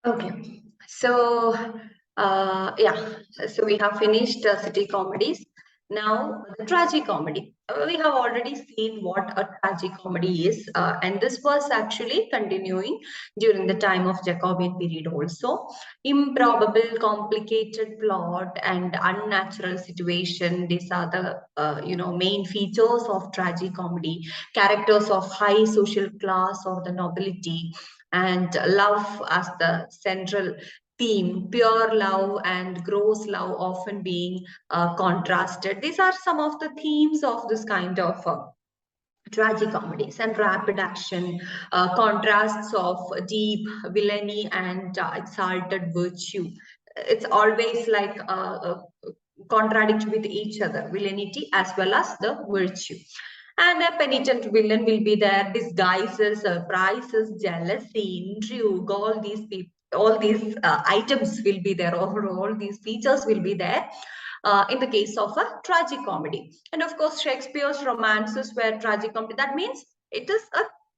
Okay, so yeah, so we have finished city comedies. Now the tragic comedy. We have already seen what a tragic comedy is, and this was actually continuing during the time of Jacobean period also. Improbable, complicated plot and unnatural situation. These are the main features of tragic comedy. Characters of high social class or the nobility and love as the central theme, pure love and gross love often being contrasted. These are some of the themes of this kind of tragic comedies and rapid action, contrasts of deep villainy and exalted virtue. It's always like contradict with each other, villainy as well as the virtue. And a penitent villain will be there, disguises, surprises, jealousy, intrigue, all these people. All these items will be there, or all these features will be there in the case of a tragic comedy. And of course, Shakespeare's romances were tragic comedy. That means it is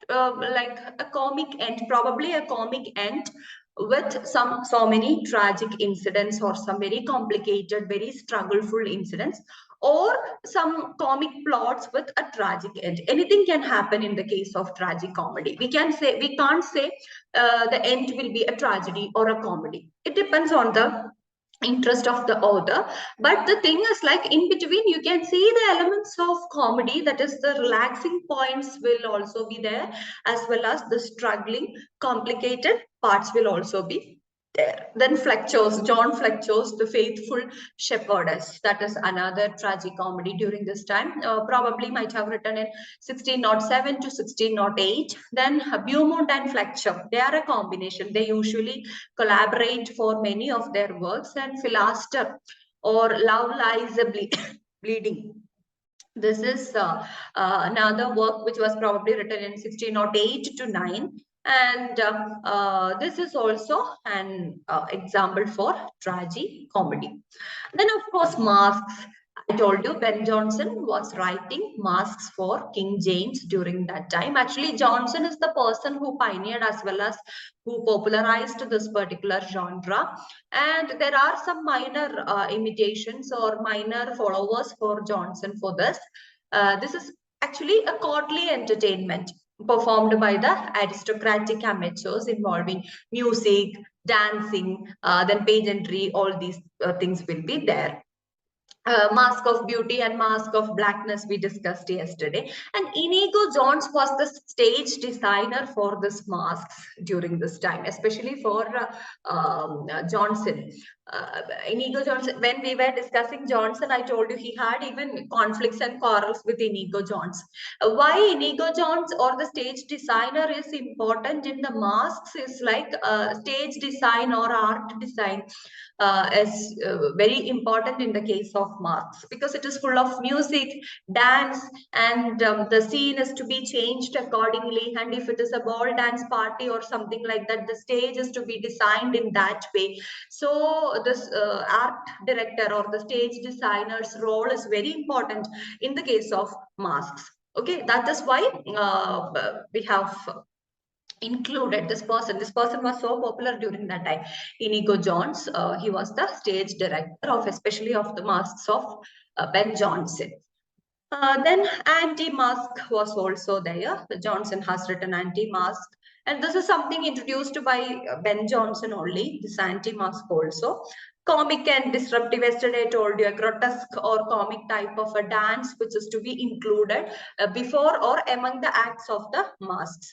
a like a comic end, probably a comic end with some so many tragic incidents or some very complicated, very struggleful incidents, or some comic plots with a tragic end. Anything can happen in the case of tragic comedy. We can't say the end will be a tragedy or a comedy. It depends on the interest of the author. But the thing is, like, in between you can see the elements of comedy, that is the relaxing points will also be there, as well as the struggling complicated parts will also be there. Then Fletcher's, John Fletcher's The Faithful Shepherdess, that is another tragic comedy during this time, probably might have written in 1607 to 1608. Then Beaumont and Fletcher, they are a combination. They usually collaborate for many of their works. And Philaster or Love Lies a Bleeding. This is another work which was probably written in 1608 to 9. And this is also an example for tragi-comedy. Then, of course, masks. I told you Ben Jonson was writing masks for King James during that time. Actually, Jonson is the person who pioneered as well as who popularized this particular genre. And there are some minor imitations or minor followers for Jonson for this. This is actually a courtly entertainment performed by the aristocratic amateurs involving music, dancing, then pageantry, all these things will be there. Mask of Beauty and Mask of Blackness we discussed yesterday. And Inigo Jones was the stage designer for this masks during this time, especially for Johnson. Inigo Johnson, when we were discussing Johnson, I told you he had even conflicts and quarrels with Inigo Jones. Why Inigo Jones or the stage designer is important in the masks is like stage design or art design is very important in the case of masks, because it is full of music, dance, and the scene is to be changed accordingly. And if it is a ball dance party or something like that, the stage is to be designed in that way. So this art director or the stage designer's role is very important in the case of masks. Okay, that is why we have included this person. This person was so popular during that time. Inigo Jones, he was the stage director of, especially of the masks of Ben Jonson. Then anti-mask was also there. Johnson has written anti-mask, and this is something introduced by Ben Jonson only, this anti-mask also. Comic and disruptive, yesterday I told you, a grotesque or comic type of a dance which is to be included before or among the acts of the masks.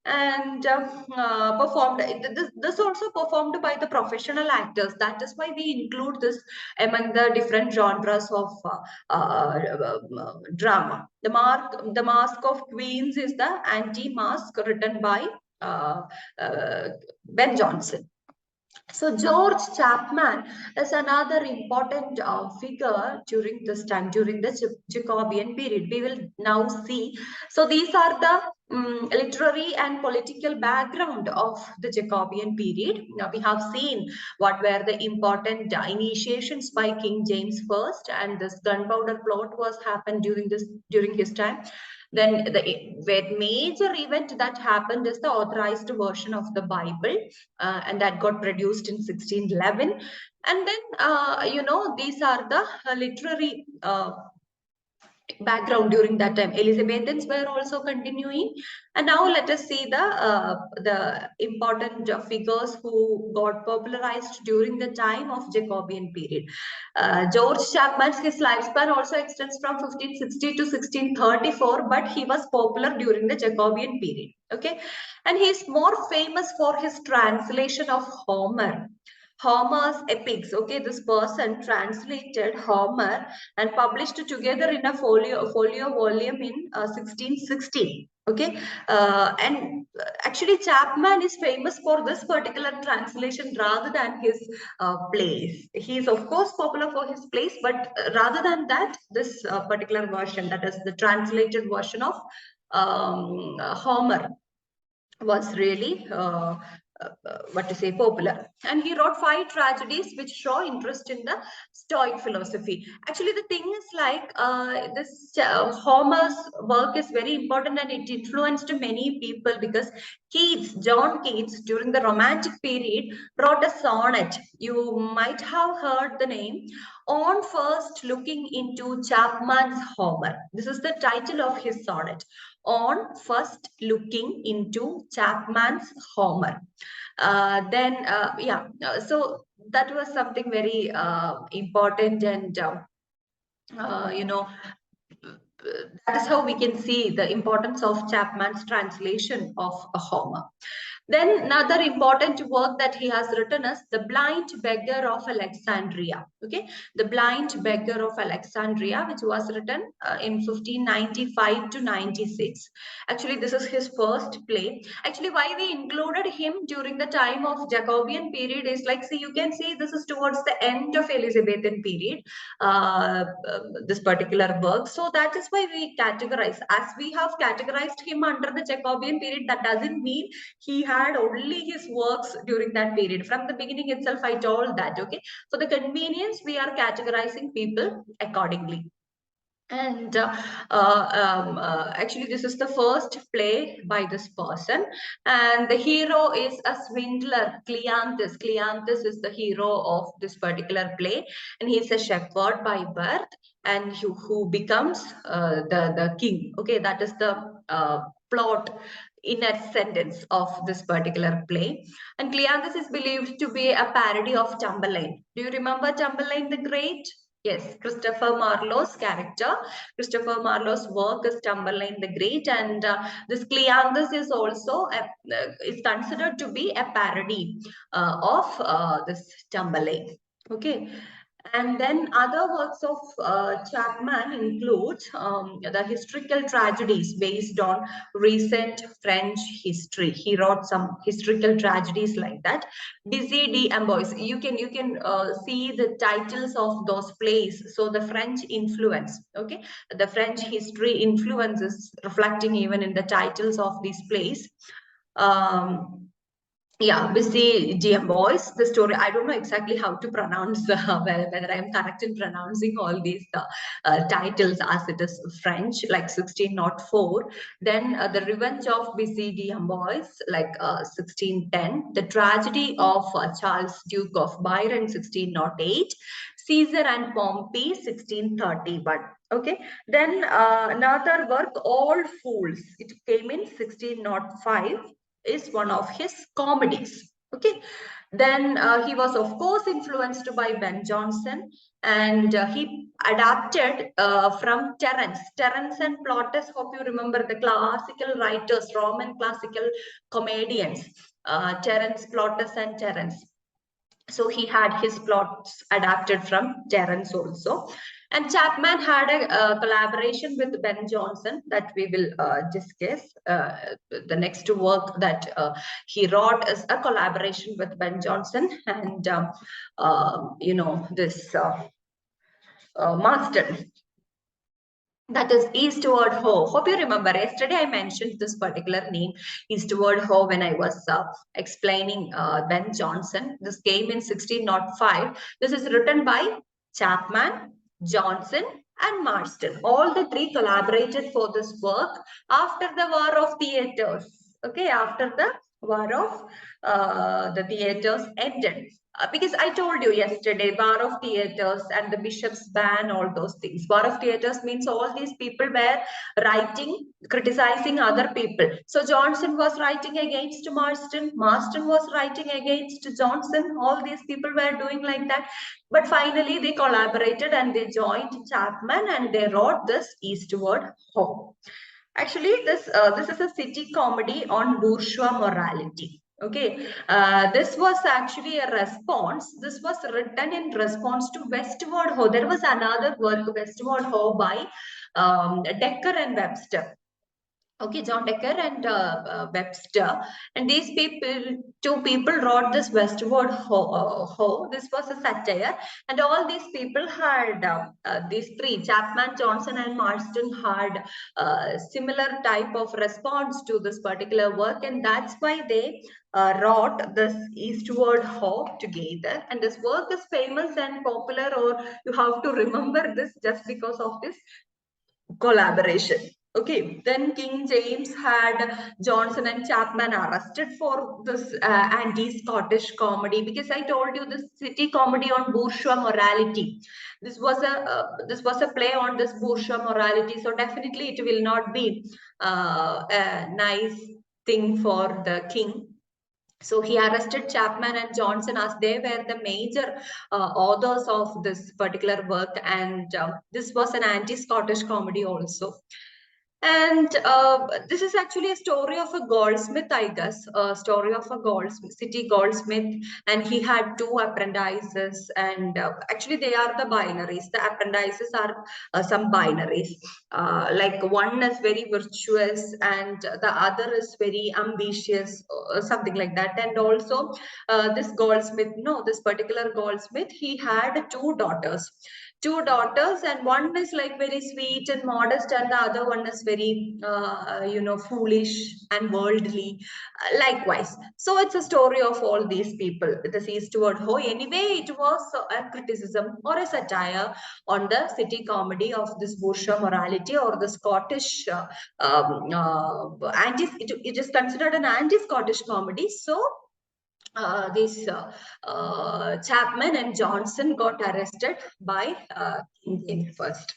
And performed, this also performed by the professional actors. That is why we include this among the different genres of drama. The Mask of Queens is the anti-mask written by Ben Jonson. So George Chapman is another important figure during this time, during the Jacobean period. We will now see. So these are the literary and political background of the Jacobean period. Now we have seen what were the important initiations by King James I, and this gunpowder plot was happened during his time. Then the major event that happened is the authorized version of the Bible, and that got produced in 1611. And then, these are the literary background during that time. Elizabethans were also continuing, and now let us see the important figures who got popularized during the time of Jacobean period. George Chapman, his lifespan also extends from 1560 to 1634, but he was popular during the Jacobean period. Okay, and he's more famous for his translation of Homer's epics. Okay, this person translated Homer and published together in a folio volume in 1616. Okay, and actually Chapman is famous for this particular translation rather than his plays. He is of course popular for his plays, but rather than that, this particular version, that is the translated version of Homer, was really what to say, popular. And he wrote 5 tragedies which show interest in the Stoic philosophy. Actually, the thing is like this Homer's work is very important and it influenced many people, because John Keats, during the Romantic period, wrote a sonnet. You might have heard the name, On First Looking into Chapman's Homer. This is the title of his sonnet. On First Looking into Chapman's Homer. So that was something very important, and that is how we can see the importance of Chapman's translation of Homer. Then another important work that he has written is The Blind Beggar of Alexandria. Okay, The Blind Beggar of Alexandria, which was written in 1595 to 96. Actually, this is his first play. Actually, why we included him during the time of Jacobean period is like, see, you can see this is towards the end of Elizabethan period, this particular work. So that is why we categorize. As we have categorized him under the Jacobean period, that doesn't mean he had only his works during that period. From the beginning itself, I told that, okay? For the convenience, we are categorizing people accordingly. And actually, this is the first play by this person. And the hero is a swindler, Cleanthes. Cleanthes is the hero of this particular play. And he's a shepherd by birth, and who becomes the king. Okay, that is the plot in a sentence of this particular play. And Cleanthes is believed to be a parody of Tamburlaine. Do you remember Tamburlaine the Great? Yes, Christopher Marlowe's character. Christopher Marlowe's work is Tamburlaine the Great, and this Cleanthes is also is considered to be a parody of this Tamburlaine. Okay. And then other works of Chapman include the historical tragedies based on recent French history. He wrote some historical tragedies like that. Busy d'Amboise. You can see the titles of those plays. So the French influence, okay, the French history influence is reflecting even in the titles of these plays. Yeah, Busy d'Amboise, the story. I don't know exactly how to pronounce whether I'm correct in pronouncing all these titles, as it is French, like 1604. Then The Revenge of Busy d'Amboise, like 1610. The Tragedy of Charles, Duke of Byron, 1608. Caesar and Pompey, 1631. Okay, then another work, All Fools. It came in 1605. Is one of his comedies. Okay, then he was of course influenced by Ben Jonson, and he adapted from Terence and Plautus. Hope you remember the classical writers, Roman classical comedians, Terence, Plautus, and Terence. So he had his plots adapted from Terence also. And Chapman had a collaboration with Ben Jonson that we will discuss. The next work that he wrote is a collaboration with Ben Jonson, and this Marston. That is Eastward Ho. Hope you remember. Yesterday I mentioned this particular name, Eastward Ho, when I was explaining Ben Jonson. This came in 1605. This is written by Chapman, Jonson, and Marston. All the three collaborated for this work after the War of Theatres. Okay, after the War of the Theatres ended. Because I told you yesterday, War of Theatres and the Bishop's ban, all those things. War of Theatres means all these people were writing, criticizing other people. So Johnson was writing against Marston, Marston was writing against Johnson. All these people were doing like that. But finally, they collaborated and they joined Chapman and they wrote this Eastward Ho. Actually, this is a city comedy on bourgeois morality. Okay, this was actually a response. This was written in response to Westward Ho. There was another work, Westward Ho, by Dekker and Webster. Okay, John Dekker and Webster, and these people, two people wrote this Westward Ho. This was a satire, and all these people had these three, Chapman, Johnson, and Marston, had similar type of response to this particular work, and that's why they wrote this Eastward Ho together. And this work is famous and popular, or you have to remember this just because of this collaboration. Okay, then King James had Johnson and Chapman arrested for this anti-Scottish comedy, because I told you this city comedy on bourgeois morality. This was a play on this bourgeois morality, so definitely it will not be a nice thing for the king. So he arrested Chapman and Johnson as they were the major authors of this particular work, and this was an anti-Scottish comedy also. And this is actually a story of a goldsmith, I guess, a story of a goldsmith, city goldsmith, and he had two apprentices, and actually they are the binaries. The apprentices are some binaries. Like one is very virtuous and the other is very ambitious, something like that. And also this goldsmith, no, this particular goldsmith, he had two daughters, and one is like very sweet and modest, and the other one is very foolish and worldly, likewise. So it's a story of all these people, this Eastward Ho. Anyway, it was a criticism or a satire on the city comedy of this bourgeois morality, or the Scottish it is considered an anti-Scottish comedy. So Chapman and Johnson got arrested by King James first.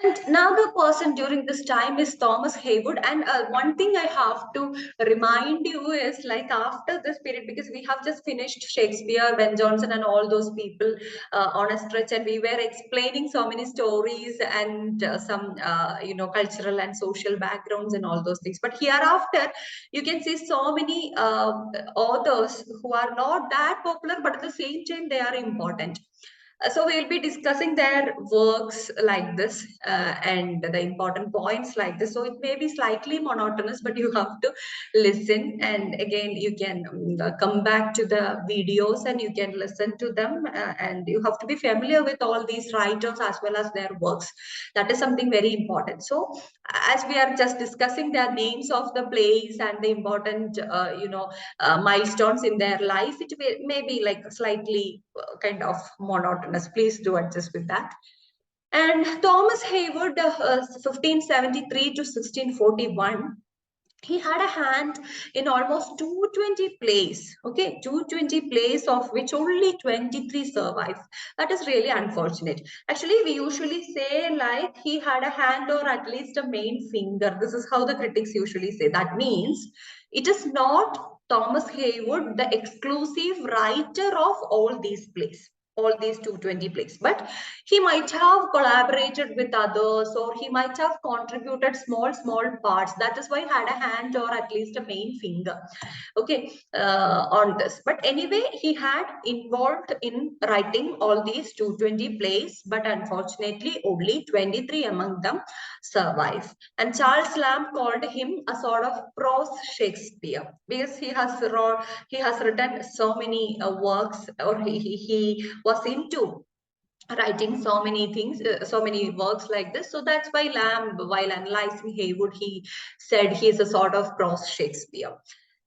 And now the person during this time is Thomas Heywood. And one thing I have to remind you is, like, after this period, because we have just finished Shakespeare, Ben Jonson, and all those people on a stretch, and we were explaining so many stories and some cultural and social backgrounds and all those things. But hereafter, you can see so many authors who are not that popular, but at the same time they are important. So we'll be discussing their works like this and the important points like this. So it may be slightly monotonous, but you have to listen. And again, you can come back to the videos and you can listen to them. And you have to be familiar with all these writers as well as their works. That is something very important. So as we are just discussing the names of the plays and the important, milestones in their life, it may be like slightly kind of monotonous. Please do adjust with that. And Thomas Heywood, 1573 to 1641, he had a hand in almost 220 plays. Okay, 220 plays, of which only 23 survive. That is really unfortunate. Actually, we usually say like he had a hand or at least a main finger. This is how the critics usually say. That means it is not Thomas Heywood the exclusive writer of all these plays, all these 220 plays, but he might have collaborated with others, or he might have contributed small parts. That is why he had a hand or at least a main finger, okay, on this. But anyway, he had involved in writing all these 220 plays, but unfortunately only 23 among them survive. And Charles Lamb called him a sort of prose Shakespeare, because he has written so many works, or he was into writing so many things, so many works like this. So that's why Lamb, while analyzing Heywood, he said he is a sort of prose Shakespeare.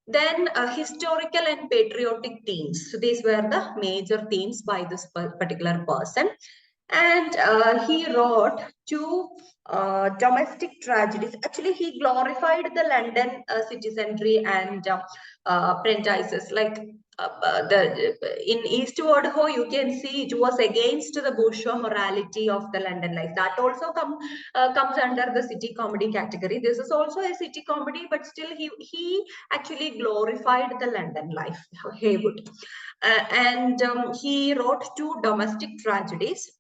Then historical and patriotic themes. So these were the major themes by this particular person. And he wrote two domestic tragedies. Actually, he glorified the London citizenry and apprentices. Like in Eastward Ho, you can see it was against the bourgeois morality of the London life. That also comes under the city comedy category. This is also a city comedy, but still he actually glorified the London life, Haywood. And he wrote two domestic tragedies.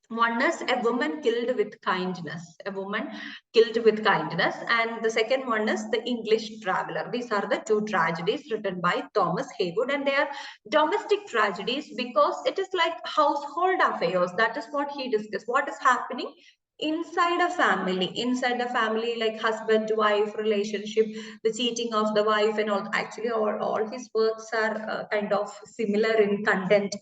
One is A Woman Killed with Kindness, A Woman Killed with Kindness, and the second one is The English Traveler. These are the two tragedies written by Thomas Haywood, and they are domestic tragedies because it is like household affairs. That is what he discussed. What is happening inside the family, like husband wife relationship, the cheating of the wife, and all. Actually, all his works are kind of similar in content.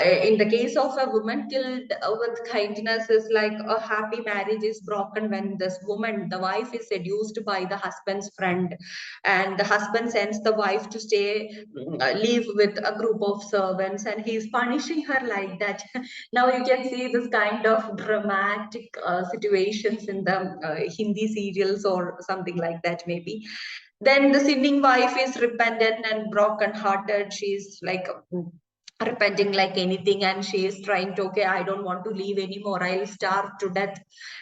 In the case of A Woman Killed with Kindness, is like a happy marriage is broken when this woman, the wife, is seduced by the husband's friend, and the husband sends the wife to live with a group of servants, and he is punishing her like that. Now you can see this kind of dramatic situations in the Hindi serials or something like that, maybe. Then the sinning wife is repentant and broken hearted. She's like repenting like anything, and she is trying to, okay, I don't want to leave anymore, I'll starve to death,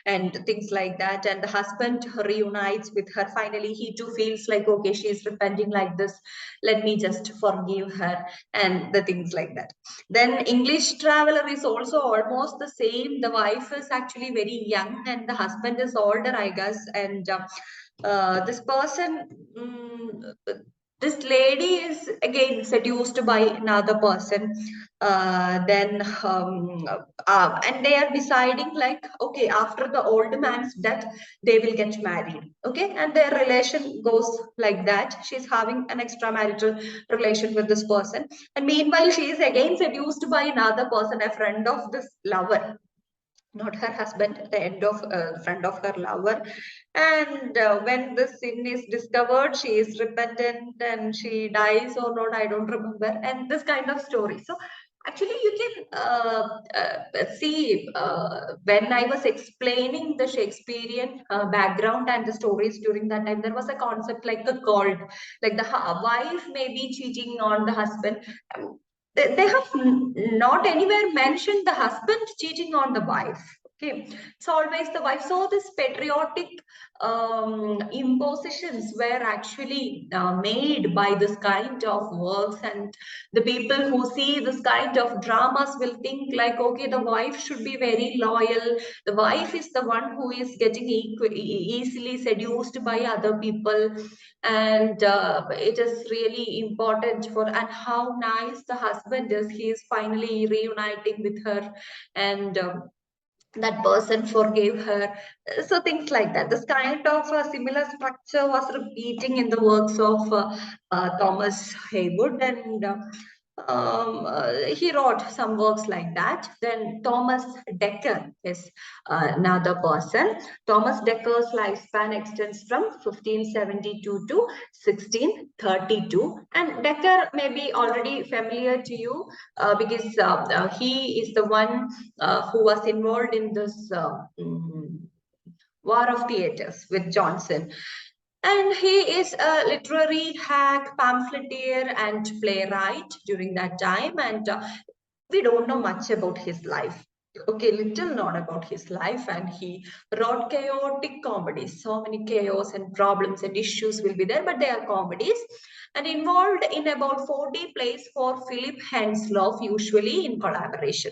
and things like that. And the husband reunites with her. Finally, he too feels like, okay, she is repenting like this, let me just forgive her, and the things like that. Then English Traveler is also almost the same. The wife is actually very young and the husband is older, I guess. And this person, this lady is again seduced by another person. And they are deciding like, okay, after the old man's death, they will get married. Okay, and their relation goes like that. She's having an extramarital relation with this person, and meanwhile, she is again seduced by another person, a friend of this lover, not her husband, the end of friend of her lover. And when the sin is discovered, she is repentant and she dies or not, I don't remember. And this kind of story. So actually, you can see when I was explaining the Shakespearean background and the stories during that time, there was a concept like the cult, like the wife may be cheating on the husband. Um, they have not anywhere mentioned the husband cheating on the wife. Okay, it's always the wife. So this patriotic impositions were actually made by this kind of works, and the people who see this kind of dramas will think like, okay, the wife should be very loyal. The wife is the one who is getting easily seduced by other people, and it is really important for. And how nice the husband is, he is finally reuniting with her, and that person forgave her. So things like that. This kind of a similar structure was repeating in the works of Thomas Haywood, and he wrote some works like that. Then Thomas Dekker is another person. Thomas Dekker's lifespan extends from 1572 to 1632, and Dekker may be already familiar to you because he is the one who was involved in this War of Theatres with Johnson. And he is a literary hack, pamphleteer, and playwright during that time. And we don't know much about his life. Okay, little known about his life, and he wrote chaotic comedies. So many chaos and problems and issues will be there, but they are comedies, and involved in about 40 plays for Philip Henslow, usually in collaboration.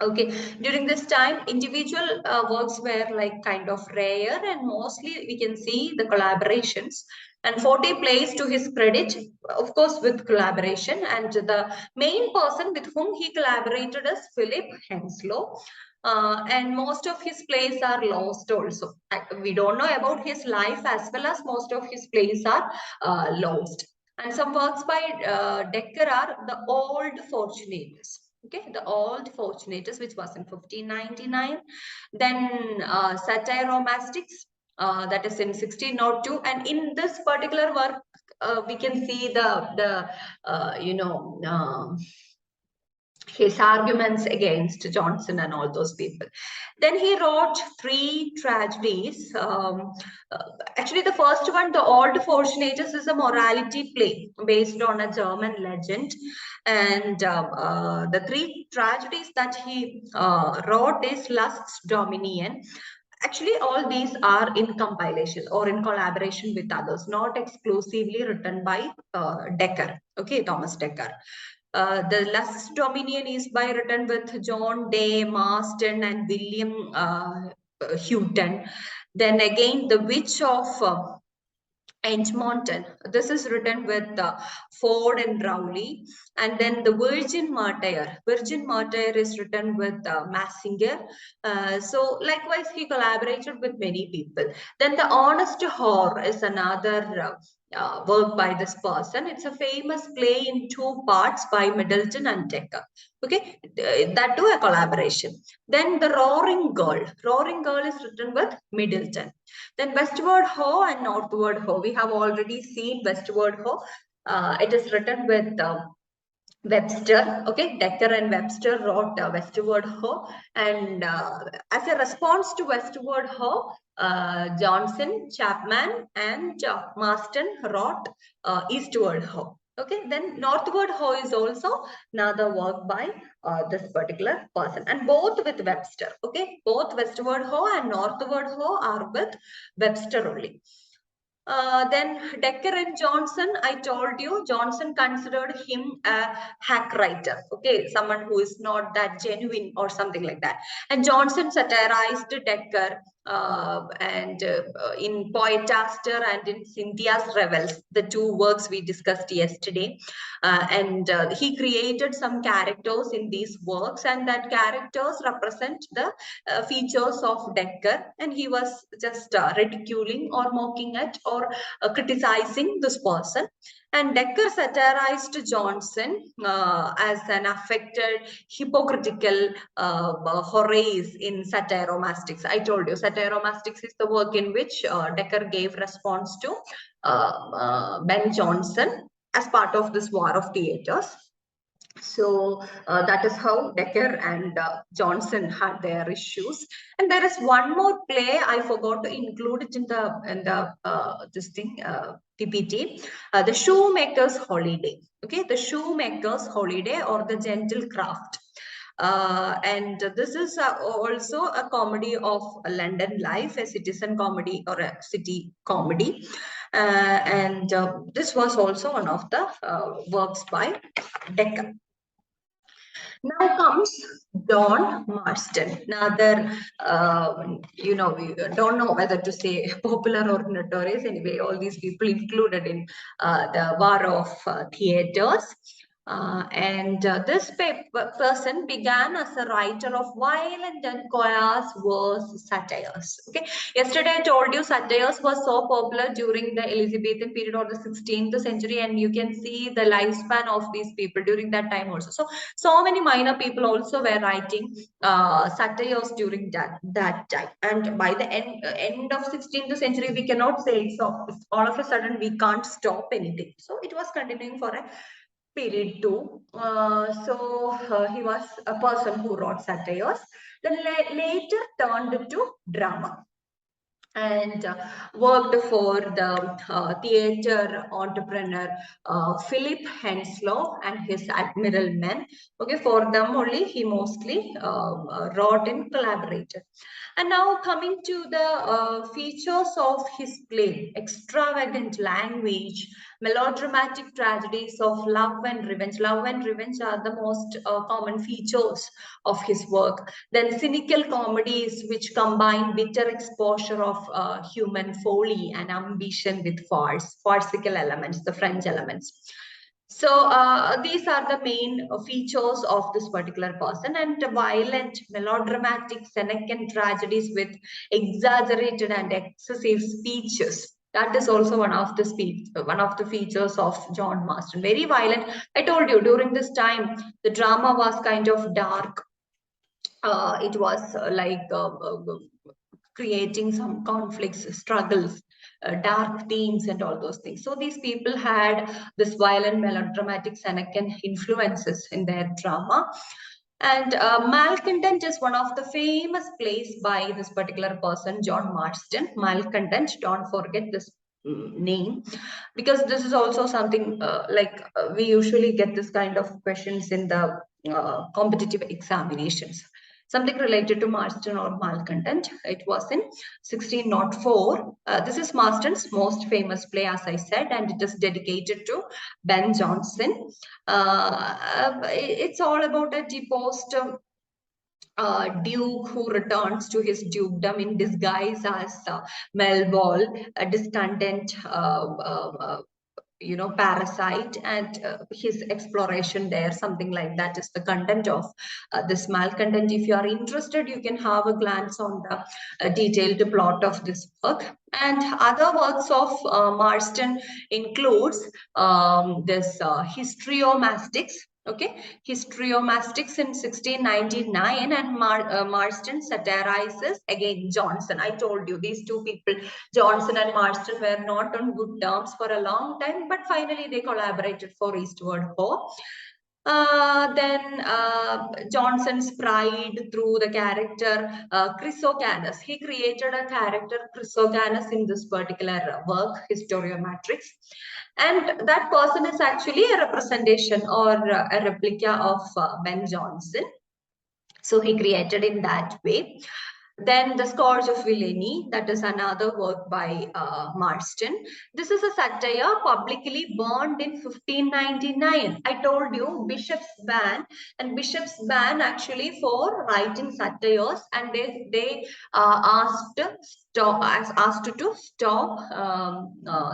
Okay, during this time, individual works were like kind of rare, and mostly we can see the collaborations. And 40 plays to his credit, of course, with collaboration. And the main person with whom he collaborated is Philip Henslow. And most of his plays are lost also. We don't know about his life, as well as most of his plays are lost. And some works by Dekker are The Old Fortunatus. Okay, The Old Fortunatus, which was in 1599. Then Satyromastics, that is in 1602. And in this particular work, we can see the his arguments against Johnson and all those people. Then he wrote 3 tragedies. Actually, the first one, The Old Fortunatus, is a morality play based on a German legend. And the 3 tragedies that he wrote is Lust's Dominion. Actually, all these are in compilation or in collaboration with others, not exclusively written by Dekker, okay, Thomas Dekker. The Lust's Dominion is by written with John Day Marston and William Houghton. Then again, The Witch of Edmonton. This is written with Ford and Rowley. And then The Virgin Martyr. Virgin Martyr is written with Massinger. So likewise, he collaborated with many people. Then The Honest Whore is another work by this person. It's a famous play in 2 parts by Middleton and Dekker. Okay, that too a collaboration. Then The Roaring Girl. Roaring Girl is written with Middleton. Then Westward Ho and Northward Ho. We have already seen Westward Ho. It is written with Webster. Okay, Dekker and Webster wrote Westward Ho. And as a response to Westward Ho, Johnson, Chapman, and Marston wrote Eastward Ho. Okay, then Northward Ho is also another work by this particular person, and both with Webster. Okay, both Westward Ho and Northward Ho are with Webster only. Then Dekker and Johnson, I told you, Johnson considered him a hack writer, okay, someone who is not that genuine or something like that. And Johnson satirized Dekker and in Poetaster and in Cynthia's Revels, the 2 works we discussed yesterday. And he created some characters in these works, and that characters represent the features of Dekker, and he was just ridiculing or mocking at or criticizing this person. And Dekker satirized Johnson as an affected, hypocritical Horace in Satyromastics. I told you, Satyromastics is the work in which Dekker gave response to Ben Jonson as part of this War of Theatres. So that is how Dekker and Johnson had their issues. And there is one more play I forgot to include it in the this thing PPT. The Shoemaker's Holiday. Okay, the Shoemaker's Holiday or the Gentle Craft. And this is also a comedy of London life, a citizen comedy or a city comedy. And this was also one of the works by Dekker. Now comes Don Marston. Another, we don't know whether to say popular or notorious. Anyway, all these people included in the War of Theatres. And this person began as a writer of violent and coarse verse satires. Okay, yesterday I told you satires was so popular during the Elizabethan period or the 16th century, and you can see the lifespan of these people during that time also. So many minor people also were writing satires during that time. And by the end of 16th century, we cannot say so. All of a sudden, we can't stop anything. So it was continuing for a period too. He was a person who wrote satires. Then later turned to drama and worked for the theater entrepreneur Philip Henslow and his Admiral Men. Okay, for them only he mostly wrote and collaborated. And now coming to the features of his play: extravagant language, melodramatic tragedies of love and revenge. Love and revenge are the most common features of his work. Then cynical comedies which combine bitter exposure of human folly and ambition with farcical elements, the French elements. So these are the main features of this particular person. And violent, melodramatic, Senecan tragedies with exaggerated and excessive speeches. That is also one of the features of John Marston. Very violent. I told you during this time, the drama was kind of dark. It was like creating some conflicts, struggles dark themes and all those things. So these people had this violent, melodramatic Senecan influences in their drama. And Malcontent is one of the famous plays by this particular person, John Marston. Malcontent, don't forget this name, because this is also something we usually get this kind of questions in the competitive examinations. Something related to Marston or Malcontent. It was in 1604. This is Marston's most famous play, as I said, and it is dedicated to Ben Jonson. It's all about a deposed duke who returns to his dukedom in disguise as Melville, a discontent parasite, and his exploration there, something like that is the content of this Malcontent. If you are interested, you can have a glance on the detailed plot of this book. And other works of Marston includes this Histriomastics. Okay, Histriomastics in 1699, and Marston satirizes again Jonson. I told you these two people, Jonson and Marston, were not on good terms for a long time, but finally they collaborated for Eastward Ho. Then Jonson's pride through the character Chrysocanus. He created a character Chrysocanus in this particular work, Historiomatrix. And that person is actually a representation or a replica of Ben Jonson. So he created in that way. Then The Scourge of Villainy, that is another work by Marston. This is a satire publicly burned in 1599. I told you Bishop's ban, and Bishop's ban actually for writing satires, and they asked to stop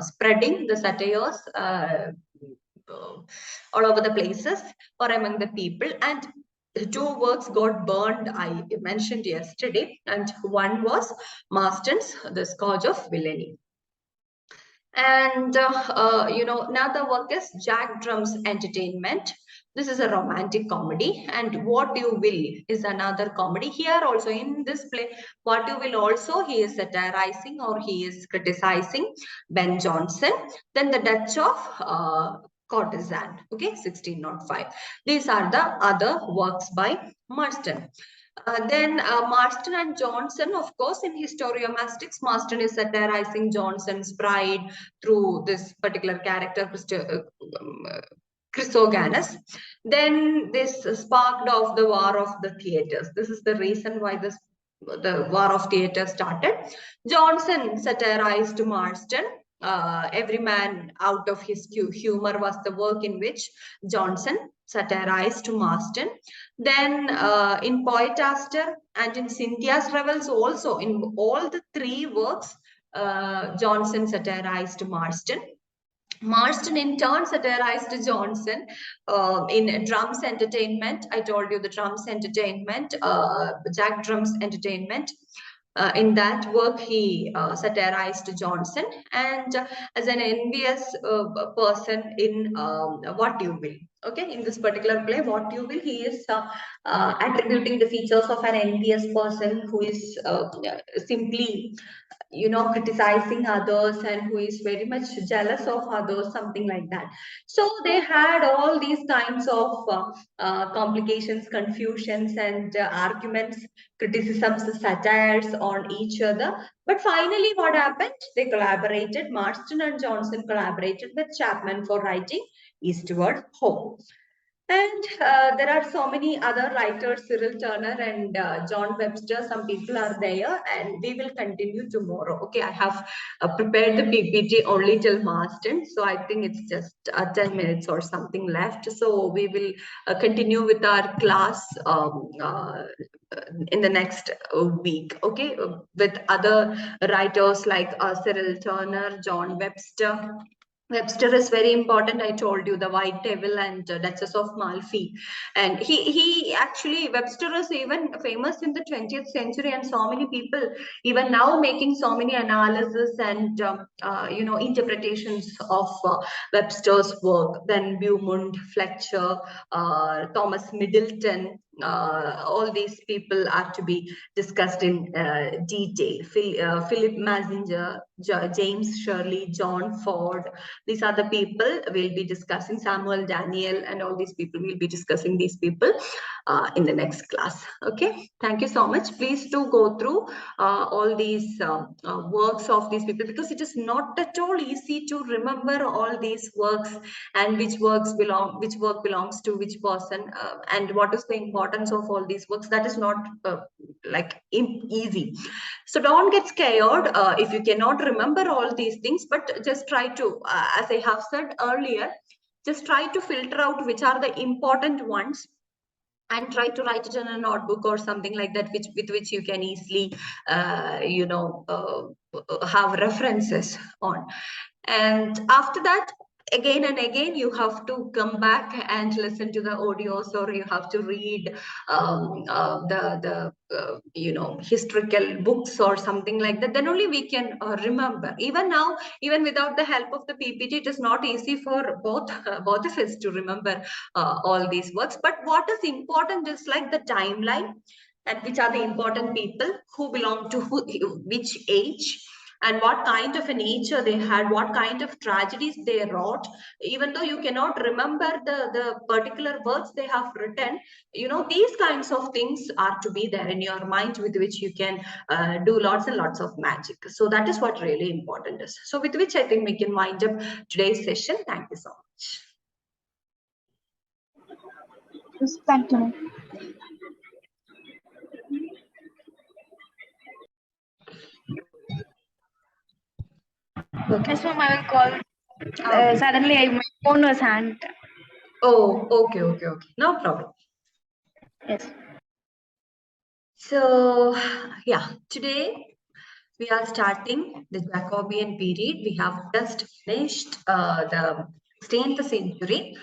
spreading the satires all over the places or among the people. And two works got burned, I mentioned yesterday, and one was Marston's The Scourge of Villainy. And another work is Jack Drum's Entertainment. This is a romantic comedy, and What You Will is another comedy. Here also in this play, What You Will also, he is satirizing or he is criticizing Ben Jonson. Then The Dutch of Courtesan, okay, 1605. These are the other works by Marston. Then Marston and Jonson, of course, in Historiomastics, Marston is satirizing Jonson's pride through this particular character, Chrysoganus. Then this sparked off the War of the Theatres. This is the reason why the War of Theatres started. Jonson satirized Marston. Every Man Out of His Humor was the work in which Jonson satirized Marston. Then in Poetaster and in Cynthia's Revels also, in all the three works, Jonson satirized Marston. Marston in turn satirized Jonson in Drum's Entertainment. I told you the Drum's Entertainment, Jack Drum's Entertainment. In that work, he satirized Jonson, and as an envious person in What You Will. Okay, in this particular play, What You Will, he is attributing the features of an envious person who is simply criticizing others and who is very much jealous of others, something like that. So they had all these kinds of complications, confusions, and arguments, criticisms, satires on each other. But finally, what happened? They collaborated. Marston and Jonson collaborated with Chapman for writing Eastward Ho. And there are so many other writers, Cyril Turner and John Webster. Some people are there, and we will continue tomorrow. Okay, I have prepared the PPT only till Marston, so I think it's just 10 minutes or something left. So we will continue with our class in the next week. Okay, with other writers like Cyril Turner, John Webster. Webster is very important. I told you the White Devil and Duchess of Malfi, and he actually, Webster is even famous in the 20th century, and so many people even now making so many analysis and interpretations of Webster's work. Then Beaumont, Fletcher, Thomas Middleton, all these people are to be discussed in detail. Philip Massinger, James Shirley, John Ford. These are the people we'll be discussing. Samuel Daniel and all these people, we'll be discussing these people in the next class. Okay, thank you so much. Please do go through all these works of these people, because it is not at all easy to remember all these works and which work belongs to which person, and what is the importance of all these works. That is not like easy. So don't get scared if you cannot remember all these things, but just try to, as I have said earlier, just try to filter out which are the important ones and try to write it in a notebook or something like that, with which you can easily have references on. And after that, again and again, you have to come back and listen to the audios, or you have to read the historical books or something like that. Then only we can remember. Even now, even without the help of the PPT, it is not easy for both of us to remember all these works. But what is important is like the timeline, and which are the important people who belong to which age, and what kind of a nature they had, what kind of tragedies they wrote. Even though you cannot remember the particular words they have written, these kinds of things are to be there in your mind, with which you can do lots and lots of magic. So that is what really important is. So with which I think we can wind up today's session. Thank you so much. Yes, thank you. Okay. Yes, ma'am, I will call. Suddenly, my phone was hanged. Oh, okay. No problem. Yes. So, yeah, today we are starting the Jacobean period. We have just finished the 16th century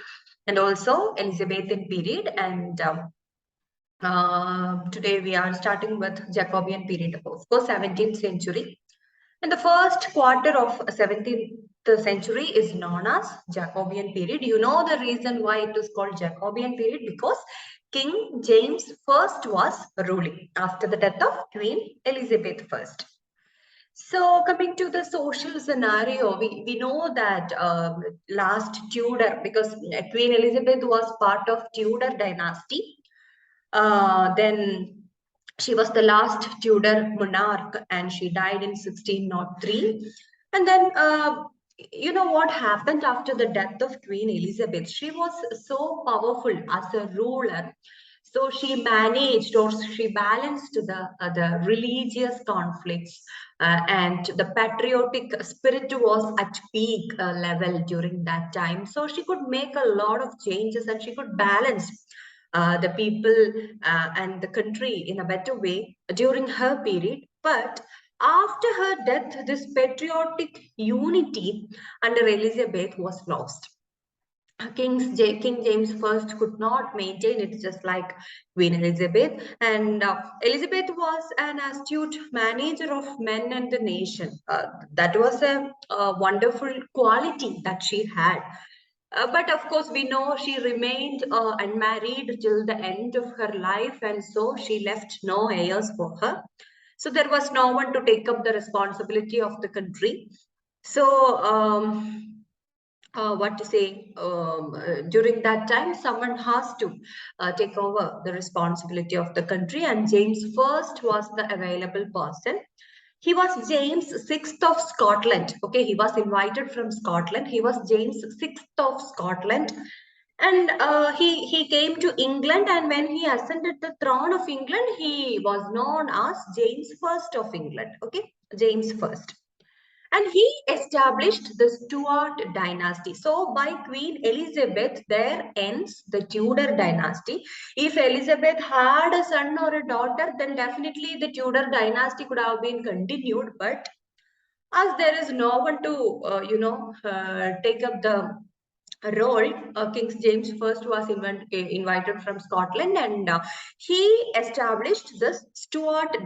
and also Elizabethan period. And today we are starting with Jacobean period, of course, 17th century. And the first quarter of 17th century is known as Jacobean period. You know the reason why it is called Jacobean period, because King James I was ruling after the death of Queen Elizabeth I. So coming to the social scenario, we know that last Tudor, because Queen Elizabeth was part of Tudor dynasty, then she was the last Tudor monarch, and she died in 1603. And then, you know what happened after the death of Queen Elizabeth? She was so powerful as a ruler. So she managed, or she balanced the religious conflicts, and the patriotic spirit was at peak level during that time. So she could make a lot of changes, and she could balance the people and the country in a better way during her period. But after her death, this patriotic unity under Elizabeth was lost. King James I could not maintain it, just like Queen Elizabeth. And Elizabeth was an astute manager of men and the nation. That was a wonderful quality that she had. But of course, we know she remained unmarried till the end of her life, and so she left no heirs for her. So there was no one to take up the responsibility of the country. So, what to say, during that time, someone has to take over the responsibility of the country, and James I was the available person. He was James VI of Scotland. Okay, he was invited from Scotland. He was James VI of Scotland. And he came to England, and when he ascended the throne of England, he was known as James I of England. Okay, James I. And he established the Stuart dynasty. So by Queen Elizabeth, there ends the Tudor dynasty. If Elizabeth had a son or a daughter, then definitely the Tudor dynasty could have been continued. But as there is no one to, take up the role, King James I was invited from Scotland, and he established the Stuart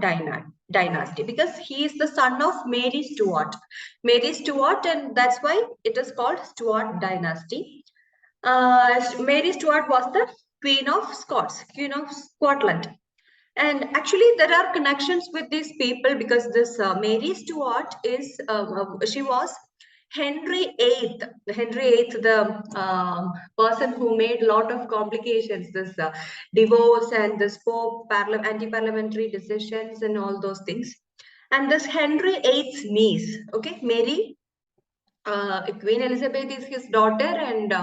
dynasty, because he is the son of Mary Stuart. Mary Stuart, and that's why it is called Stuart dynasty. Mary Stuart was the Queen of Scots, Queen of Scotland. And actually, there are connections with these people because this Mary Stuart is, she was Henry VIII. Henry VIII, the person who made a lot of complications, this divorce and this Pope, anti-parliamentary decisions and all those things. And this Henry VIII's niece, okay, Mary, Queen Elizabeth is his daughter and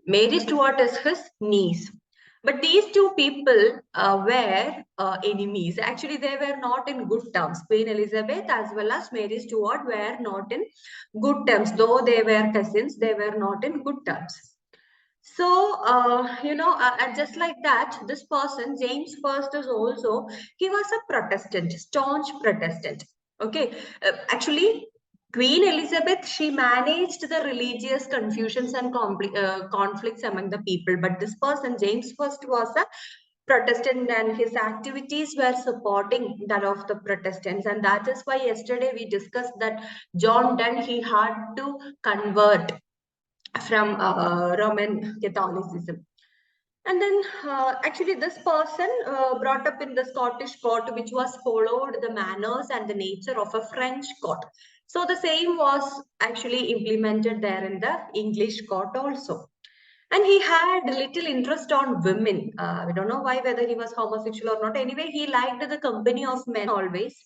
Mary Stuart is his niece. But these two people were enemies. Actually, they were not in good terms. Queen Elizabeth as well as Mary Stuart were not in good terms. Though they were cousins, they were not in good terms. So, and just like that, this person, James First, is also, he was a Protestant, staunch Protestant. Okay. Actually, Queen Elizabeth, she managed the religious confusions and conflicts among the people. But this person, James First, was a Protestant and his activities were supporting that of the Protestants. And that is why yesterday we discussed that John Donne, he had to convert from Roman Catholicism. And then actually this person brought up in the Scottish court, which was followed the manners and the nature of a French court. So the same was actually implemented there in the English court also. And he had little interest on women. We don't know why, whether he was homosexual or not. Anyway, he liked the company of men always.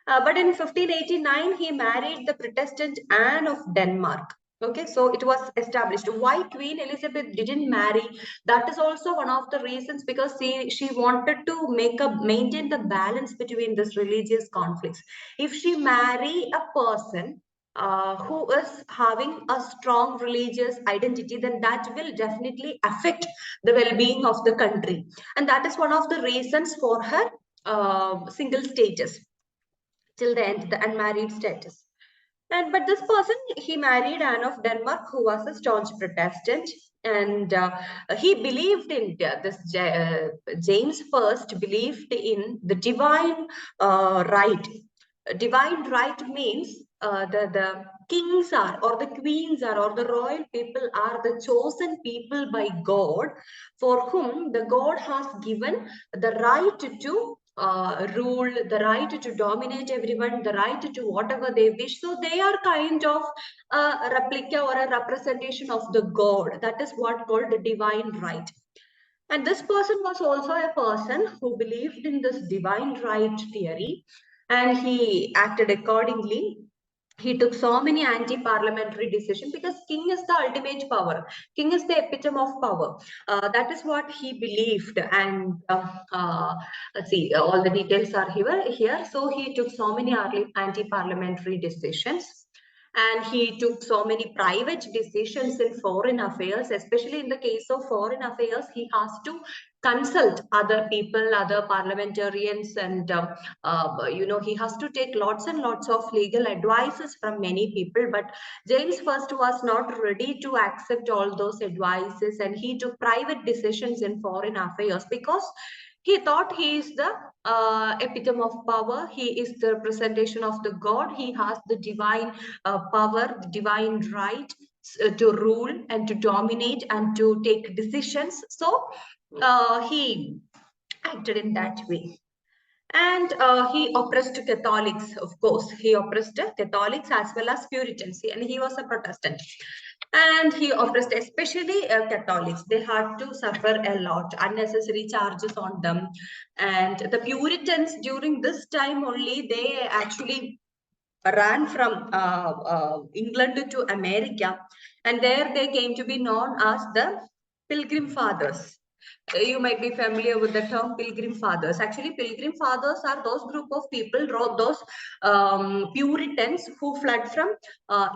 But in 1589, he married the Protestant Anne of Denmark. Okay, so it was established. Why Queen Elizabeth didn't marry? That is also one of the reasons, because she wanted to maintain the balance between this religious conflicts. If she marry a person who is having a strong religious identity, then that will definitely affect the well-being of the country. And that is one of the reasons for her single status till the end, the unmarried status. And but this person, he married Anne of Denmark, who was a staunch Protestant, and he believed in James First believed in the divine right. Divine right means the kings are, or the queens are, or the royal people are the chosen people by God, for whom the God has given the right to rule, the right to dominate everyone, the right to whatever they wish. So they are kind of a replica or a representation of the God. That is what called the divine right. And this person was also a person who believed in this divine right theory, and he acted accordingly. He took so many anti-parliamentary decisions because king is the ultimate power. King is the epitome of power. That is what he believed. And let's see, all the details are here. So he took so many anti-parliamentary decisions. And he took so many private decisions in foreign affairs, especially in the case of foreign affairs. He has to consult other people, other parliamentarians, and he has to take lots and lots of legal advices from many people. But James First was not ready to accept all those advices, and he took private decisions in foreign affairs because he thought he is the epitome of power. He is the representation of the God. He has the divine power, the divine right to rule and to dominate and to take decisions. So he acted in that way. And he oppressed Catholics, of course. He oppressed Catholics as well as Puritans. And he was a Protestant. And he oppressed especially Catholics. They had to suffer a lot, unnecessary charges on them. And the Puritans, during this time only, they actually ran from England to America. And there they came to be known as the Pilgrim Fathers. You might be familiar with the term Pilgrim Fathers. Actually, Pilgrim Fathers are those group of people, those Puritans who fled from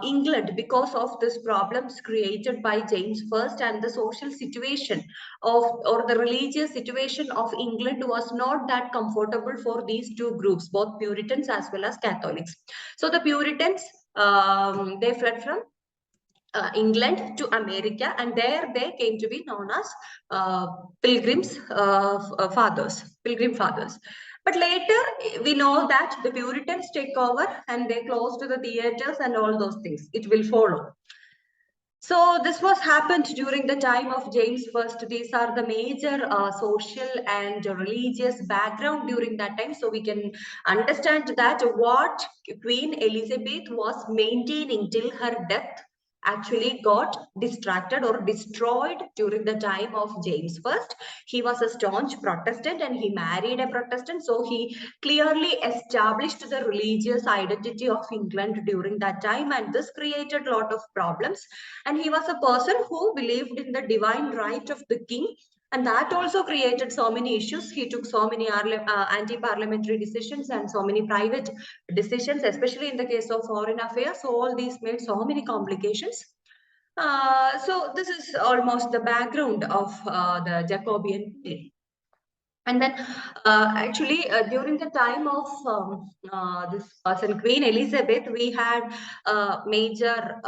England because of this problems created by James First, and the social situation of, or the religious situation of England was not that comfortable for these two groups, both Puritans as well as Catholics. So the Puritans, they fled from England to America, and there they came to be known as Pilgrim Fathers. But later we know that the Puritans take over and they closed the theaters and all those things. It will follow. So this was happened during the time of James I. These are the major social and religious background during that time. So we can understand that what Queen Elizabeth was maintaining till her death actually got distracted or destroyed during the time of James I. He was a staunch Protestant and he married a Protestant. So he clearly established the religious identity of England during that time, and this created a lot of problems. And he was a person who believed in the divine right of the king, and that also created so many issues. He took so many anti-parliamentary decisions and so many private decisions, especially in the case of foreign affairs. So all these made so many complications. So this is almost the background of the Jacobean period. And then actually during the time of this person, Queen Elizabeth, we had major,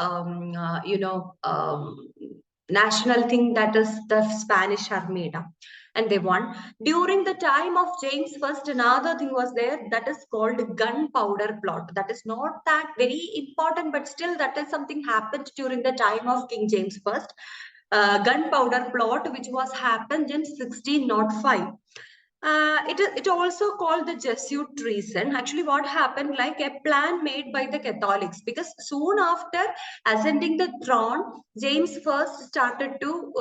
national thing, that is the Spanish Armada. And they won. During the time of James I, another thing was there that is called gunpowder plot. That is not that very important, but still that is something happened during the time of King James I. Gunpowder plot, which was happened in 1605. It also called the Jesuit treason. Actually, what happened, like a plan made by the Catholics, because soon after ascending the throne, James first started to,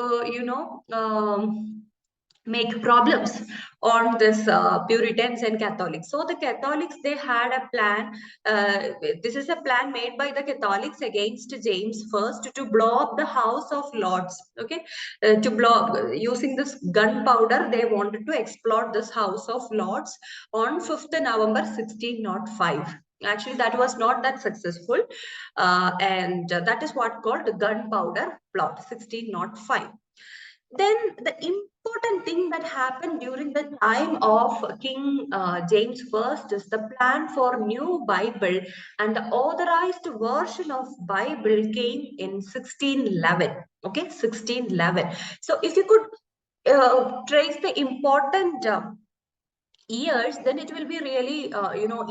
make problems on this Puritans and Catholics. So the Catholics, they had a plan. This is a plan made by the Catholics against James I to blow up the House of Lords. Okay, to blow up, using this gunpowder, they wanted to explode this House of Lords on 5th November 1605. Actually, that was not that successful, and that is what called the gunpowder plot, 1605. Then the important thing that happened during the time of King James I is the plan for new Bible, and the authorized version of Bible came in 1611. Okay, 1611. So if you could trace the important years, then it will be really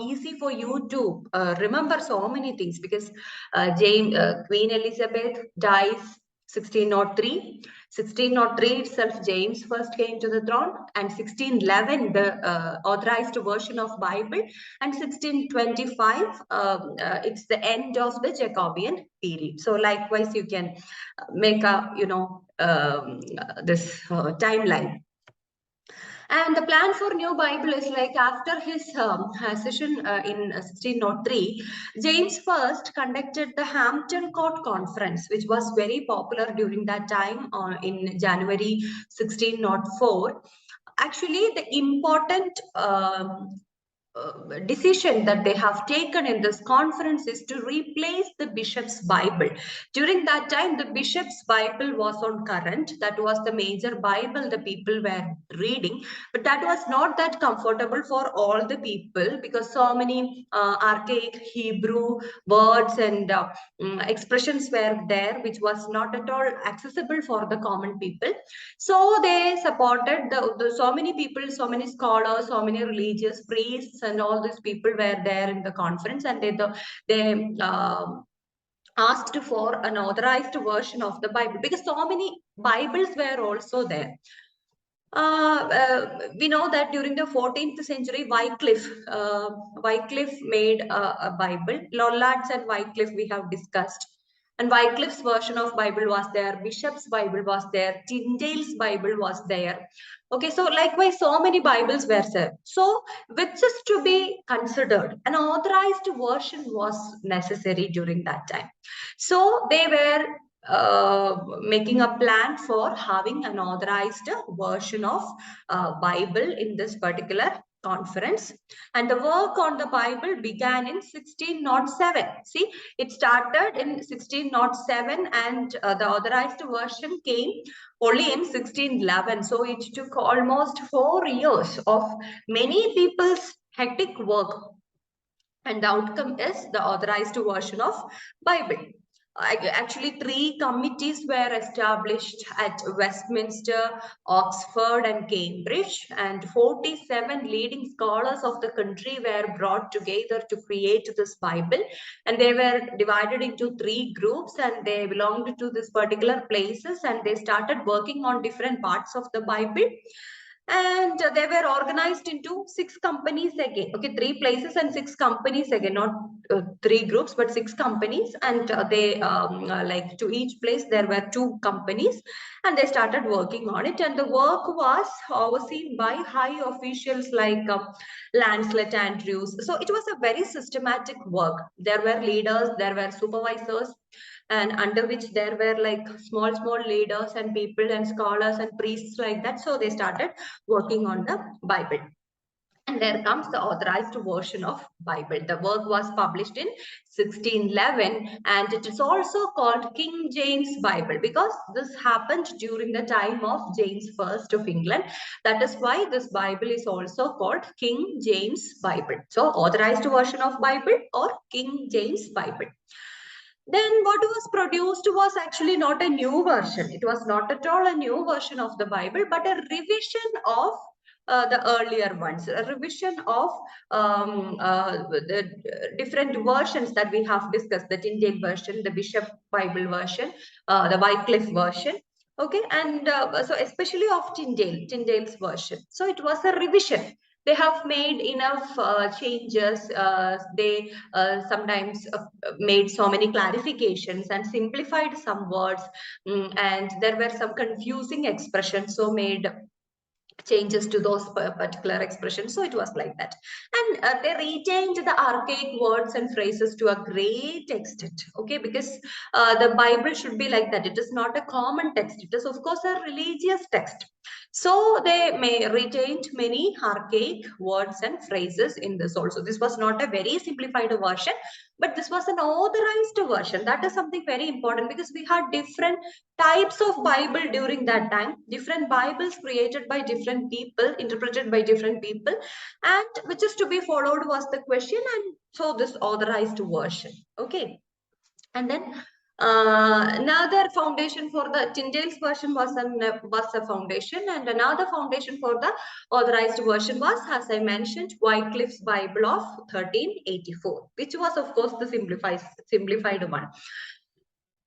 easy for you to remember so many things, because Queen Elizabeth dies 1603. 1603 itself, James first came to the throne, and 1611 the authorized version of Bible, and 1625 it's the end of the Jacobean period. So likewise you can make a this timeline. And the plan for new Bible is like after his session in 1603, James first conducted the Hampton Court Conference, which was very popular during that time in January 1604. Actually, the important decision that they have taken in this conference is to replace the bishop's Bible. During that time, the bishop's Bible was on current. That was the major Bible the people were reading, but that was not that comfortable for all the people, because so many archaic Hebrew words and expressions were there, which was not at all accessible for the common people. So they supported so many people, so many scholars, so many religious priests, and all these people were there in the conference, and they asked for an authorized version of the Bible, because so many Bibles were also there. We know that during the 14th century, Wycliffe made a Bible. Lollards and Wycliffe we have discussed. And Wycliffe's version of Bible was there. Bishop's Bible was there. Tyndale's Bible was there. Okay, so likewise, so many Bibles were there. So, which is to be considered, an authorized version was necessary during that time. So, they were making a plan for having an authorized version of Bible in this particular conference. And the work on the Bible began in 1607. See, it started in 1607, and the authorized version came only in 1611. So it took almost 4 years of many people's hectic work, and the outcome is the authorized version of Bible. Actually, 3 committees were established at Westminster, Oxford, and Cambridge, and 47 leading scholars of the country were brought together to create this Bible. And they were divided into 3 groups, and they belonged to this particular places, and they started working on different parts of the Bible. And they were organized into 6 companies again. Okay, 3 places and 6 companies again, not 3 groups, but 6 companies. And they like to each place there were 2 companies, and they started working on it. And the work was overseen by high officials like Lancelot Andrews. So it was a very systematic work. There were leaders, there were supervisors, and under which there were like small leaders and people and scholars and priests like that. So they started working on the Bible. And there comes the authorized version of Bible. The work was published in 1611, and it is also called King James Bible because this happened during the time of James I of England. That is why this Bible is also called King James Bible. So authorized version of Bible or King James Bible. Then what was produced was actually not a new version. It was not at all a new version of the Bible, but a revision of the earlier ones, a revision of the different versions that we have discussed, the Tyndale version, the Bishop Bible version, the Wycliffe version. Okay, and so especially of Tyndale's version. So it was a revision. They have made enough changes. They sometimes made so many clarifications and simplified some words, and there were some confusing expressions, so made changes to those particular expressions. So it was like that. And they retained the archaic words and phrases to a great extent. Okay, because the Bible should be like that. It is not a common text. It is, of course, a religious text. So they retained many archaic words and phrases in this also. This was not a very simplified version, but this was an authorized version. That is something very important because we had different types of Bible during that time, different Bibles created by different people, interpreted by different people, and which is to be followed was the question. And so this authorized version. Okay. And then another foundation for the Tyndale's version was a foundation, and another foundation for the authorized version was, as I mentioned, Wycliffe's Bible of 1384, which was, of course, the simplified one.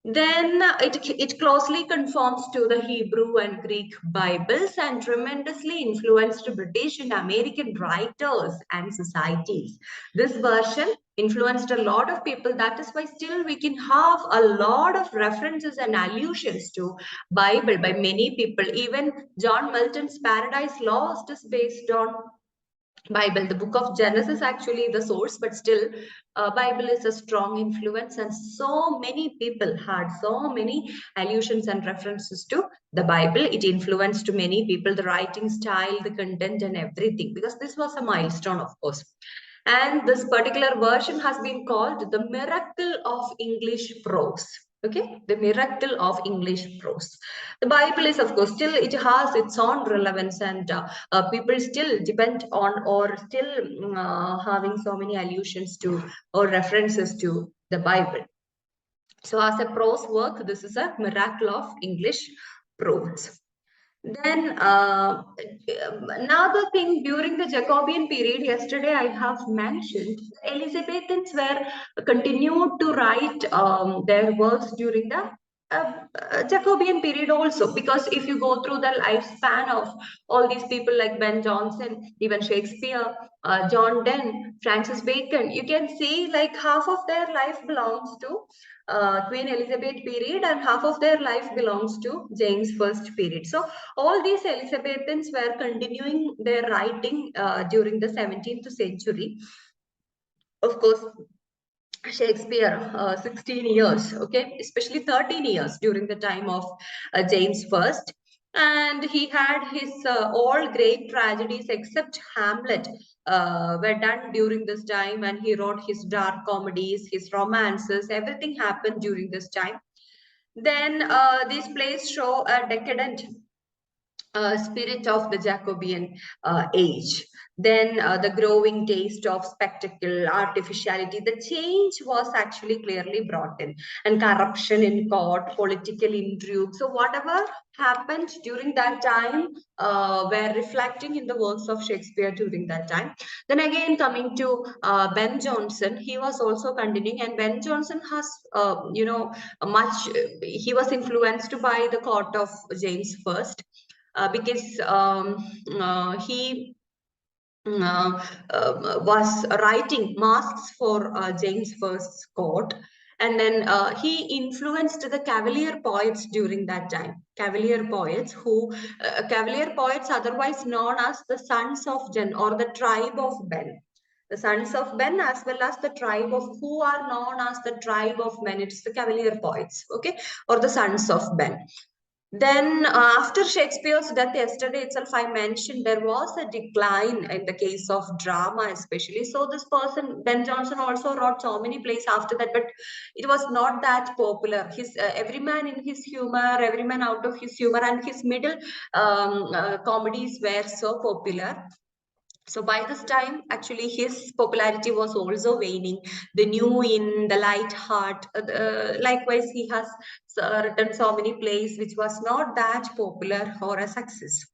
Then it closely conforms to the Hebrew and Greek Bibles and tremendously influenced British and American writers and societies. This version influenced a lot of people. That is why still we can have a lot of references and allusions to Bible by many people. Even John Milton's Paradise Lost is based on Bible. The book of Genesis actually the source, but still Bible is a strong influence, and so many people had so many allusions and references to the Bible. It influenced many people, the writing style, the content, and everything, because this was a milestone, of course. And this particular version has been called the miracle of English prose. Okay, the miracle of English prose. The Bible is, of course, still it has its own relevance, and people still depend on or still having so many allusions to or references to the Bible. So as a prose work, this is a miracle of English prose. Then another thing, during the Jacobean period, yesterday I have mentioned, Elizabethans were continued to write their works during the Jacobean period also, because if you go through the lifespan of all these people like Ben Jonson, even Shakespeare, John Donne, Francis Bacon, you can see like half of their life belongs to Queen Elizabeth period and half of their life belongs to James I period. So all these Elizabethans were continuing their writing during the 17th century. Of course, Shakespeare, 16 years, okay, especially 13 years during the time of James I. And he had his all great tragedies except Hamlet were done during this time, and he wrote his dark comedies, his romances, everything happened during this time. Then these plays show a decadent spirit of the Jacobean age. Then the growing taste of spectacle, artificiality, the change was actually clearly brought in, and corruption in court, political intrigue. So whatever happened during that time were reflecting in the works of Shakespeare during that time. Then again, coming to Ben Jonson, he was also continuing, and Ben Jonson has, much. He was influenced by the court of James I, because he was writing masks for James I's court. And then he influenced the Cavalier poets during that time. Cavalier poets, Cavalier poets, otherwise known as the sons of Jen or the tribe of Ben. The sons of Ben, as well as the tribe of who are known as the tribe of men. It's the Cavalier poets, okay, or the sons of Ben. Then, after Shakespeare's death, yesterday itself, I mentioned there was a decline in the case of drama, especially. So, this person, Ben Jonson, also wrote so many plays after that, but it was not that popular. His every man in his humor, every man out of his humor, and his middle comedies were so popular. So by this time, actually, his popularity was also waning. The New Inn, The Light Heart. Likewise, he has written so many plays which was not that popular or a success.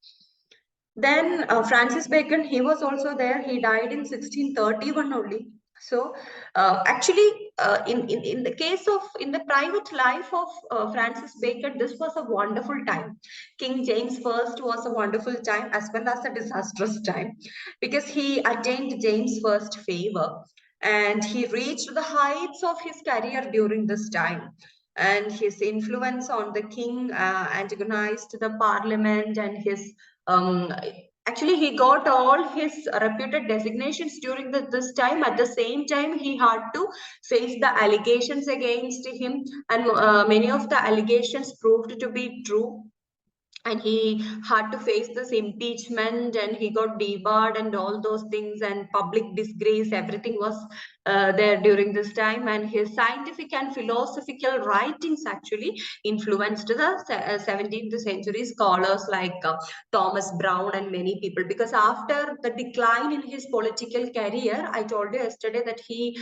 Then Francis Bacon, he was also there. He died in 1631 only. So actually, in the case of in the private life of Francis Bacon, this was a wonderful time. King James I was a wonderful time as well as a disastrous time, because he attained James I's favor and he reached the heights of his career during this time. And his influence on the king antagonized the parliament, and his um, actually he got all his reputed designations during this time. At the same time, he had to face the allegations against him, and many of the allegations proved to be true, and he had to face this impeachment, and he got debarred and all those things, and public disgrace, everything was there during this time. And his scientific and philosophical writings actually influenced the 17th century scholars like Thomas Brown and many people, because after the decline in his political career, I told you yesterday that he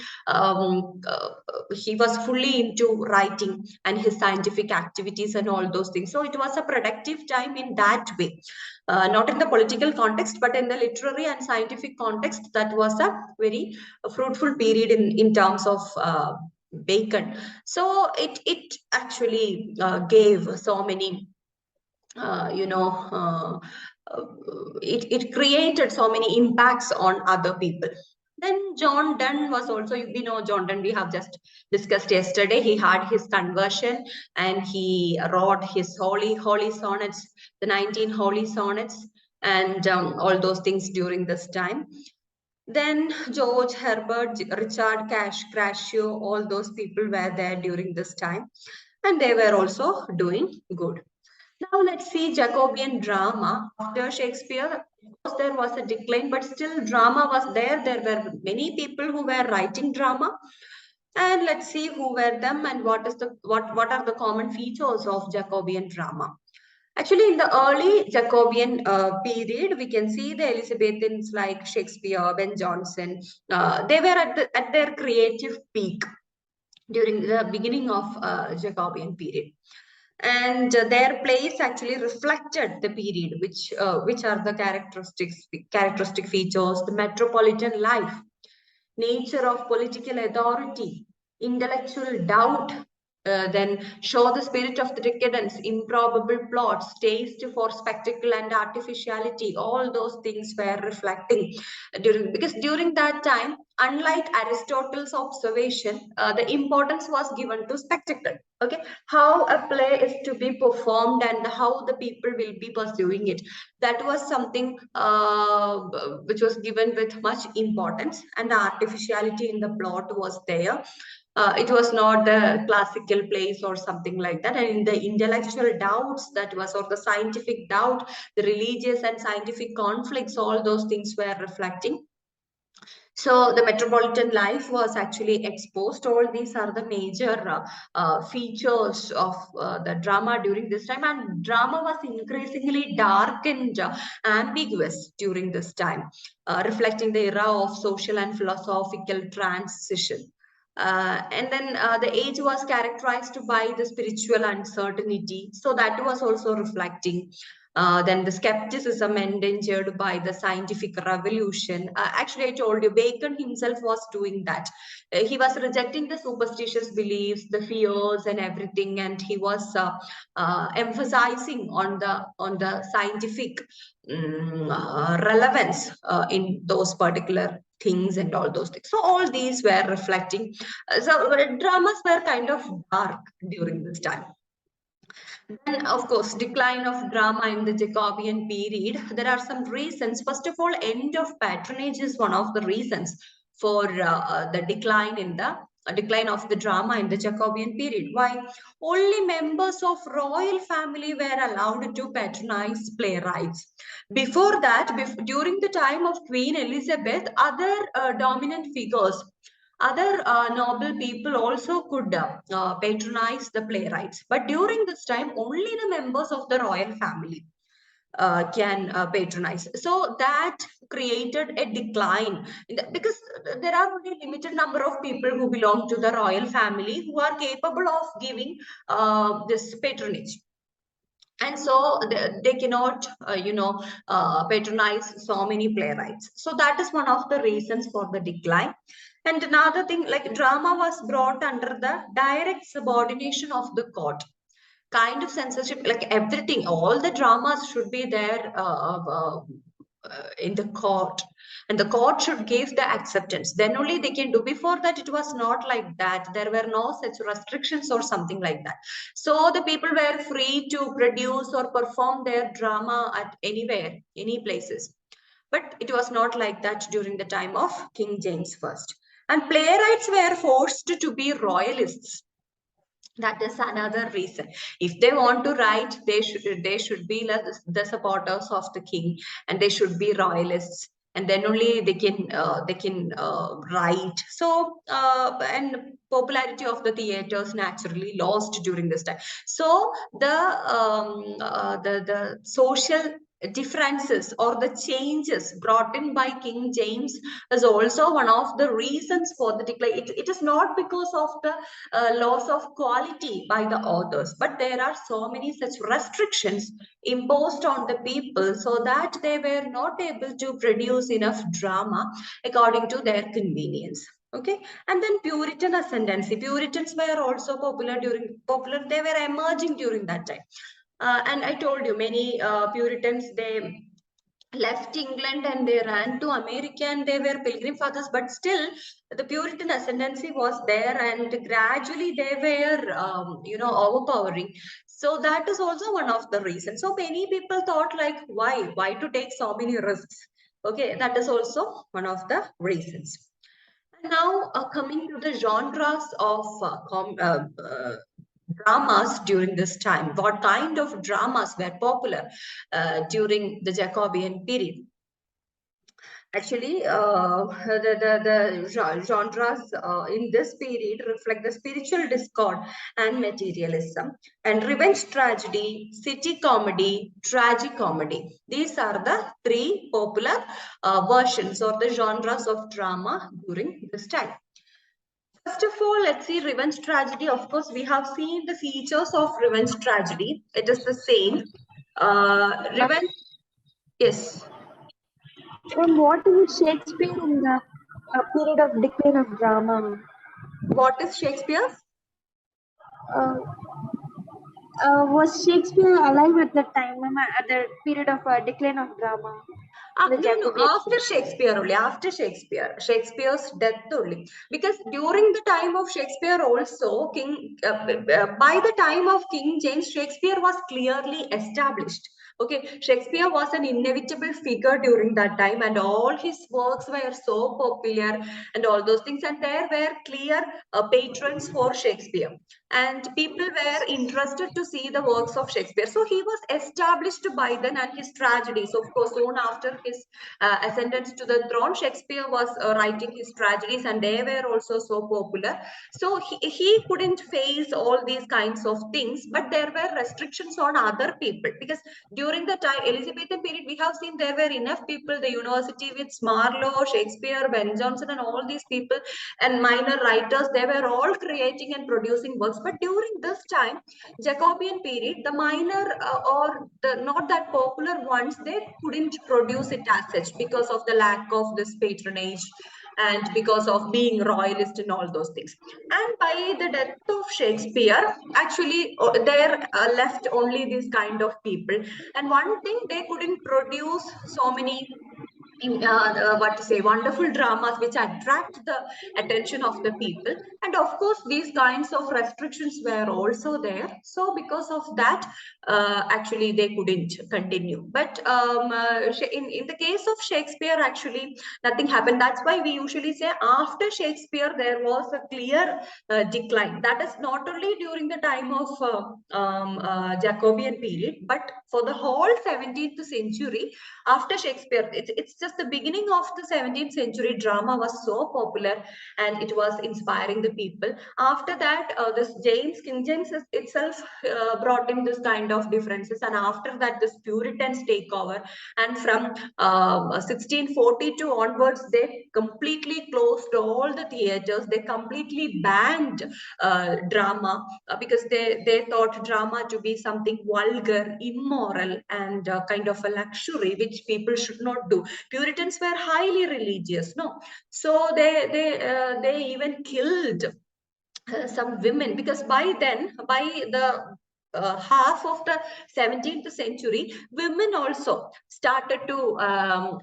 was fully into writing and his scientific activities and all those things. So it was a productive time in that way, not in the political context, but in the literary and scientific context. That was a very fruitful period in terms of Bacon. So it actually gave so many, uh, you know, uh, it created so many impacts on other people. Then John Donne was also, we know John Donne, we have just discussed yesterday. He had his conversion and he wrote his holy sonnets, the 19 holy sonnets, and all those things during this time. Then George Herbert, Richard Crashaw, all those people were there during this time, and they were also doing good. Now let's see Jacobean drama. After Shakespeare, of course, there was a decline, but still drama was there. There were many people who were writing drama. And let's see who were them and what are the common features of Jacobean drama. Actually, in the early Jacobean period, we can see the Elizabethans like Shakespeare, Ben Jonson. They were at their creative peak during the beginning of Jacobean period, and their plays actually reflected the period, which are the characteristic features: the metropolitan life, nature of political authority, intellectual doubt, then show the spirit of the decadence, improbable plots, taste for spectacle and artificiality. All those things were reflecting because during that time, unlike Aristotle's observation, the importance was given to spectacle. Okay, how a play is to be performed and how the people will be pursuing it. That was something which was given with much importance, and the artificiality in the plot was there. It was not the classical plays or something like that. And in the intellectual doubts, that was, or the scientific doubt, the religious and scientific conflicts, all those things were reflecting. So the metropolitan life was actually exposed. All these are the major features of the drama during this time, and drama was increasingly dark and ambiguous during this time, reflecting the era of social and philosophical transition. And then the age was characterized by the spiritual uncertainty, so that was also reflecting. Then the skepticism endangered by the scientific revolution. Actually, I told you, Bacon himself was doing that. He was rejecting the superstitious beliefs, the fears, and everything, and he was emphasizing on the scientific relevance in those particular things and all those things. So all these were reflecting. Dramas were kind of dark during this time. Then, of course, decline of drama in the Jacobean period. There are some reasons. First of all, end of patronage is one of the reasons for the decline of the drama in the Jacobean period. Why? Only members of royal family were allowed to patronize playwrights. Before that, during the time of Queen Elizabeth, other dominant figures, other noble people also could patronize the playwrights. But during this time, only the members of the royal family can patronize. So that created a decline because there are only limited number of people who belong to the royal family who are capable of giving this patronage. And so they cannot patronize so many playwrights. So that is one of the reasons for the decline. And another thing, like drama was brought under the direct subordination of the court, kind of censorship, like everything, all the dramas should be there in the court, and the court should give the acceptance, then only they can do. Before that it was not like that, there were no such restrictions or something like that. So the people were free to produce or perform their drama at anywhere, any places. But it was not like that during the time of King James I. And playwrights were forced to be royalists. That is another reason. If they want to write, they should be like the supporters of the king, and they should be royalists, and then only they can write. So and popularity of the theaters naturally lost during this time. So the social differences or the changes brought in by King James is also one of the reasons for the decline. It is not because of the loss of quality by the authors, but there are so many such restrictions imposed on the people so that they were not able to produce enough drama according to their convenience. Okay. And then Puritan ascendancy. Puritans were also popular, they were emerging during that time. And I told you, many Puritans, they left England and they ran to America, and they were pilgrim fathers, but still the Puritan ascendancy was there, and gradually they were, overpowering. So that is also one of the reasons. So many people thought like, why to take so many risks? Okay, that is also one of the reasons. And now coming to the genres of dramas during this time. What kind of dramas were popular during the Jacobean period? Actually, the genres in this period reflect the spiritual discord and materialism, and revenge tragedy, city comedy, tragicomedy. These are the three popular versions or the genres of drama during this time. First of all, let's see revenge tragedy. Of course, we have seen the features of revenge tragedy. It is the same. Revenge, yes. And what is Shakespeare in the period of decline of drama? What is Shakespeare? Uh, was Shakespeare alive at the time, at the period of decline of drama? No, after Shakespeare only, after Shakespeare's death only. Because during the time of Shakespeare also, by the time of King James, Shakespeare was clearly established. Okay, Shakespeare was an inevitable figure during that time, and all his works were so popular and all those things. And there were clear patrons for Shakespeare, and people were interested to see the works of Shakespeare. So he was established by then, and his tragedies, of course, soon after his ascendance to the throne, Shakespeare was writing his tragedies, and they were also so popular. So he couldn't face all these kinds of things, but there were restrictions on other people, because during the time Elizabethan period, we have seen there were enough people, the university with Marlowe, Shakespeare, Ben Jonson, and all these people and minor writers, they were all creating and producing works. But during this time, Jacobean period, the minor or the not that popular ones, they couldn't produce it as such because of the lack of this patronage and because of being royalist and all those things. And by the death of Shakespeare, actually there left only these kind of people. And one thing, they couldn't produce so many what to say, wonderful dramas which attract the attention of the people. And of course, these kinds of restrictions were also there. So because of that, actually they couldn't continue. But in the case of Shakespeare, actually nothing happened. That's why we usually say after Shakespeare there was a clear decline. That is not only during the time of Jacobean period, but for the whole 17th century after Shakespeare. It's just the beginning of the 17th century. Drama was so popular and it was inspiring the people. After that, this King James itself brought in this kind of differences, and after that, this Puritans take over. And from 1642 onwards, they completely closed all the theaters. They completely banned drama because they thought drama to be something vulgar, immoral, and kind of a luxury which people should not do. Puritans were highly religious, no, so they even killed some women, because by then, by the half of the 17th century, women also started to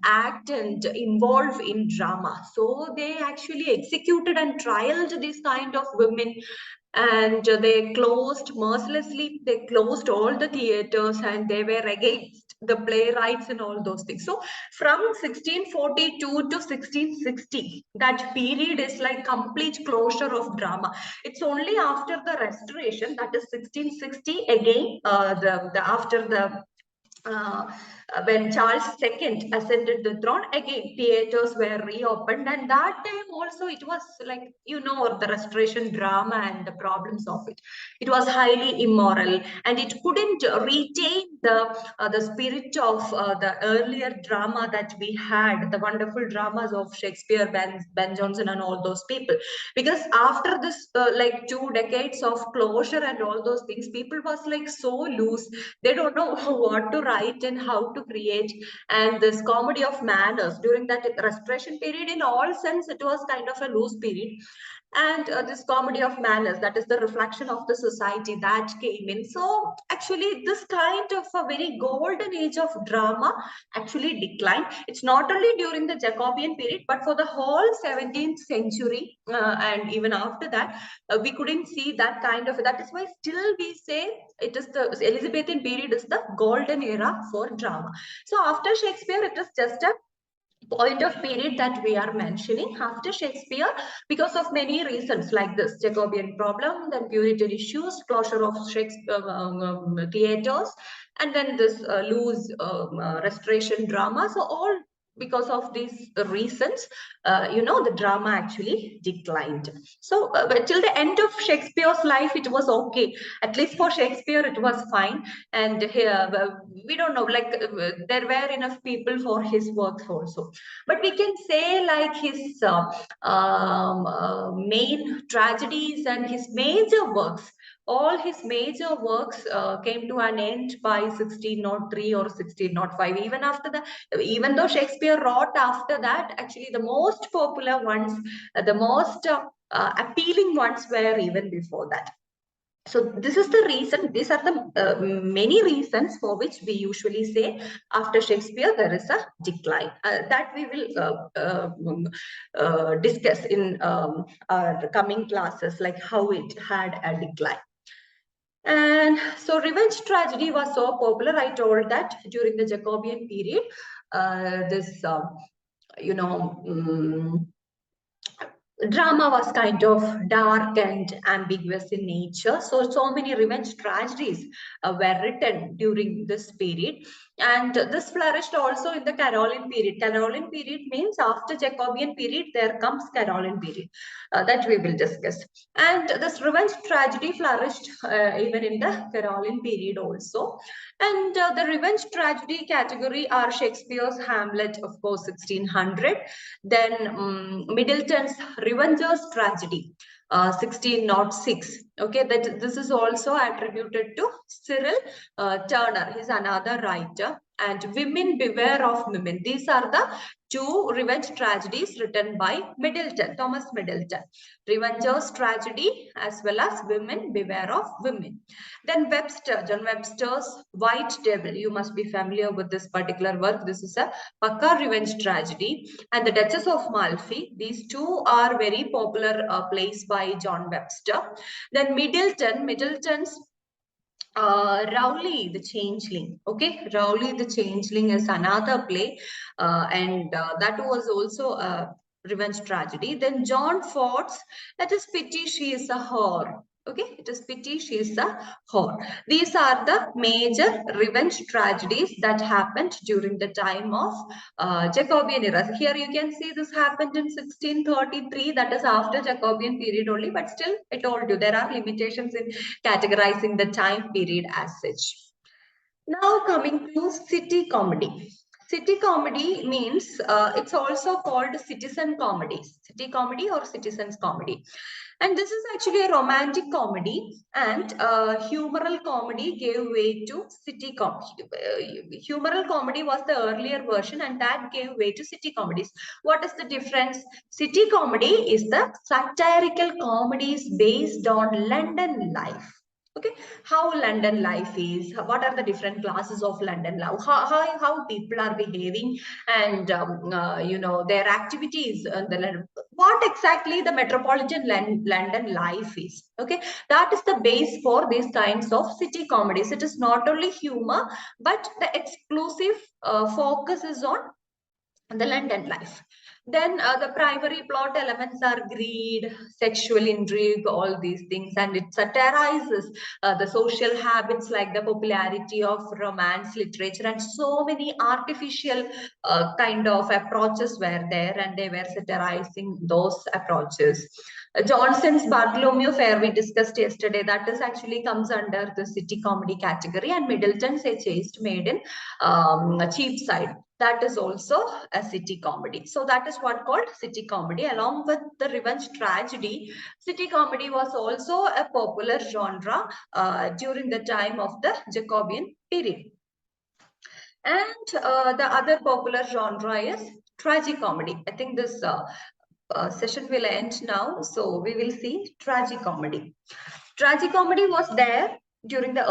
act and involve in drama. So they actually executed and trialed these kind of women, and they closed mercilessly, they closed all the theaters, and they were against the playwrights and all those things. So from 1642 to 1660, that period is like complete closure of drama. It's only after the restoration, that is 1660 again, after the uh, when Charles II ascended the throne, again theaters were reopened, and that time also it was like, you know, the restoration drama and the problems of it. It was highly immoral, and it couldn't retain the spirit of the earlier drama that we had, the wonderful dramas of Shakespeare, Ben Jonson, and all those people. Because after this, like 2 decades of closure and all those things, people was like so loose. They don't know what to write and how to create. And this comedy of manners during that restoration period, in all sense, it was kind of a loose period. And this comedy of manners, that is the reflection of the society that came in. So actually this kind of a very golden age of drama actually declined. It's not only during the Jacobean period, but for the whole 17th century, and even after that, we couldn't see that kind of. That is why still we say it is the Elizabethan period is the golden era for drama. So after Shakespeare, it is just a point of period that we are mentioning. After Shakespeare, because of many reasons like this Jacobean problem, then Puritan issues, closure of Shakespeare theaters, and then this loose restoration drama. So all because of these reasons, the drama actually declined. So till the end of Shakespeare's life, it was okay. At least for Shakespeare, it was fine. And here, we don't know, like there were enough people for his works also. But we can say like his main tragedies and his major works, all his major works came to an end by 1603 or 1605. Even after that, even though Shakespeare wrote after that, actually the most popular ones, the most appealing ones were even before that. So this is the reason, these are the many reasons for which we usually say after Shakespeare there is a decline. That we will discuss in our coming classes, like how it had a decline. And so revenge tragedy was so popular. I told that during the Jacobean period, this, drama was kind of dark and ambiguous in nature. So many revenge tragedies were written during this period. And this flourished also in the Caroline period. Caroline period means after Jacobean period, there comes Caroline period that we will discuss. And this revenge tragedy flourished even in the Caroline period also. And the revenge tragedy category are Shakespeare's Hamlet, of course, 1600. Then Middleton's Revenger's Tragedy, 1606. Okay, that this is also attributed to Cyril Turner. He's another writer. And Women Beware of Women. These are the two revenge tragedies written by Middleton, Thomas Middleton. Revenger's Tragedy as well as Women Beware of Women. Then Webster, John Webster's White Devil. You must be familiar with this particular work. This is a Pukka revenge tragedy. And the Duchess of Malfi. These two are very popular plays by John Webster. Then Middleton's Rowley the Changeling. Okay, Rowley the Changeling is another play, and that was also a revenge tragedy. Then John Ford's Let Us Pity She Is a Whore. Okay, It Is Pity She Is a Whore. These are the major revenge tragedies that happened during the time of Jacobean era. Here you can see this happened in 1633. That is after Jacobean period only, but still I told you there are limitations in categorizing the time period as such. Now coming to city comedy. City comedy means it's also called citizen comedy. City comedy or citizens comedy. And this is actually a romantic comedy, and humoral comedy gave way to city comedy. Humoral comedy was the earlier version, and that gave way to city comedies. What is the difference? City comedy is the satirical comedies based on London life. Okay, how London life is, what are the different classes of London life, how people are behaving, and their activities, what exactly the metropolitan London life is. Okay, that is the base for these kinds of city comedies. It is not only humor, but the exclusive focus is on the London life. Then the primary plot elements are greed, sexual intrigue, all these things, and it satirizes the social habits like the popularity of romance literature, and so many artificial kind of approaches were there, and they were satirizing those approaches. Johnson's Bartholomew Fair we discussed yesterday, that is actually comes under the city comedy category, and Middleton's A Chaste Maiden, Cheapside, that is also a city comedy. So that is what called city comedy. Along with the revenge tragedy, city comedy was also a popular genre during the time of the Jacobean period. And the other popular genre is tragicomedy. I think this session will end now, so we will see tragicomedy. Tragicomedy was there during the